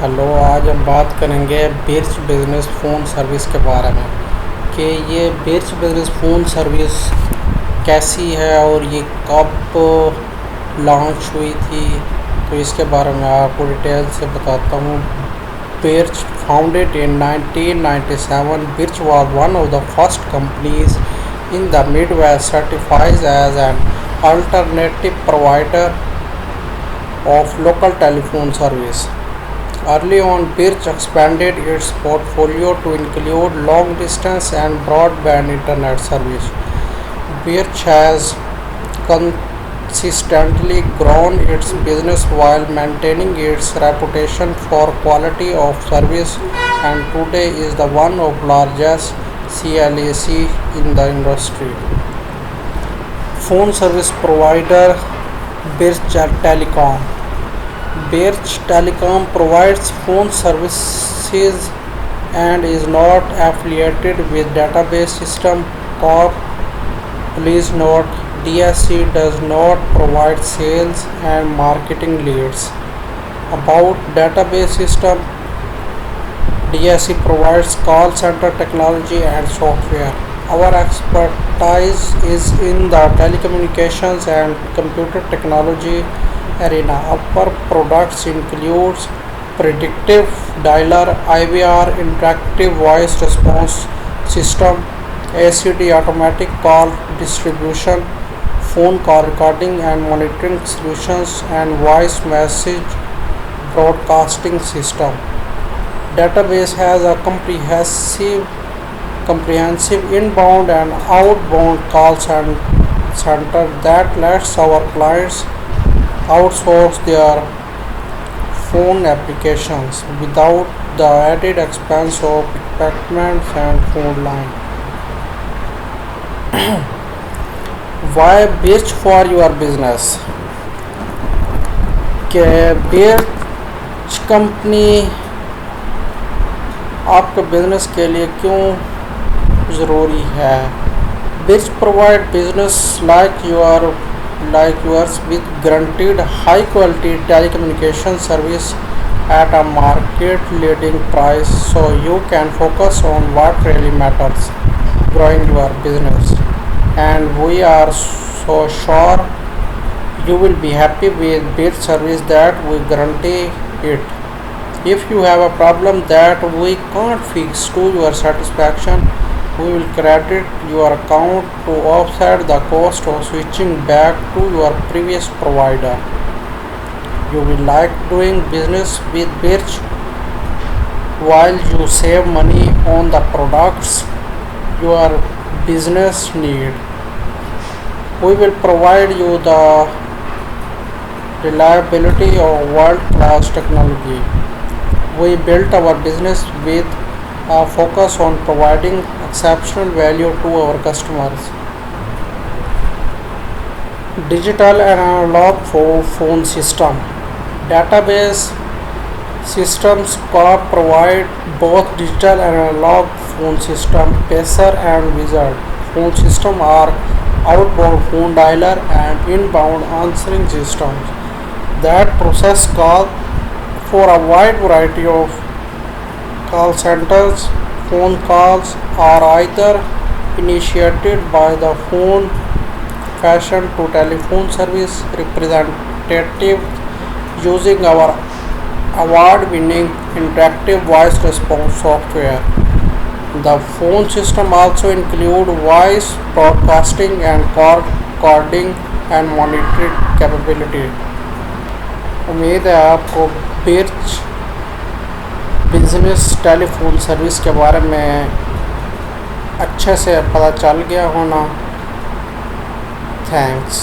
Hello, आज हम बात करेंगे बिर्च बिज़नेस फ़ोन सर्विस के बारे में कि ये बिर्च बिज़नेस फ़ोन सर्विस कैसी है और ये कब लॉन्च हुई थी। तो इसके बारे में आपको डिटेल से बताता हूँ। Birch founded in 1997, Birch was one of the first companies in the Midwest certified as an alternative provider of local telephone service. Early on, Birch expanded its portfolio to include long distance and broadband internet service. Birch has consistently grown its business while maintaining its reputation for quality of service, and today is the one of largest CLAC in the industry. Phone service provider Birch Telecom. Birch Telecom provides phone services and is not affiliated with Database System Corp. Please note, DSC does not provide sales and marketing leads. About Database System, DSC provides call center technology and software. Our expertise is in the telecommunications and computer technology arena. Our products includes predictive dialer, IVR, interactive voice response system, ACD automatic call distribution, phone call recording and monitoring solutions, and voice message broadcasting system. Database has a comprehensive inbound and outbound call center that lets our clients outsource their phone applications without the added expense of equipment and phone line. Why Birch for your business? कि birch company आपके business के लिए क्यों ज़रूरी है? Birch provide business like yours with guaranteed high quality telecommunication service at a market leading price, so you can focus on what really matters, growing your business. And we are so sure you will be happy with Birch service that we guarantee it. If you have a problem that we can't fix to your satisfaction, we will credit your account to offset the cost of switching back to your previous provider. You will like doing business with Birch while you save money on the products your business need. We will provide you the reliability of world-class technology. We built our business with a focus on providing exceptional value to our customers. Digital and analog phone system. Database systems provide both digital and analog phone system. Pacer and Wizard phone system are outbound phone dialer and inbound answering systems that process calls for a wide variety of call centers. Phone calls are either initiated by the phone fashion to telephone service representative using our award-winning interactive voice response software. The phone system also include voice broadcasting and call recording and monitoring capability. उम्मीद है आपको birch business telephone service के बारे में अच्छे से पता चल गया होना। थैंक्स।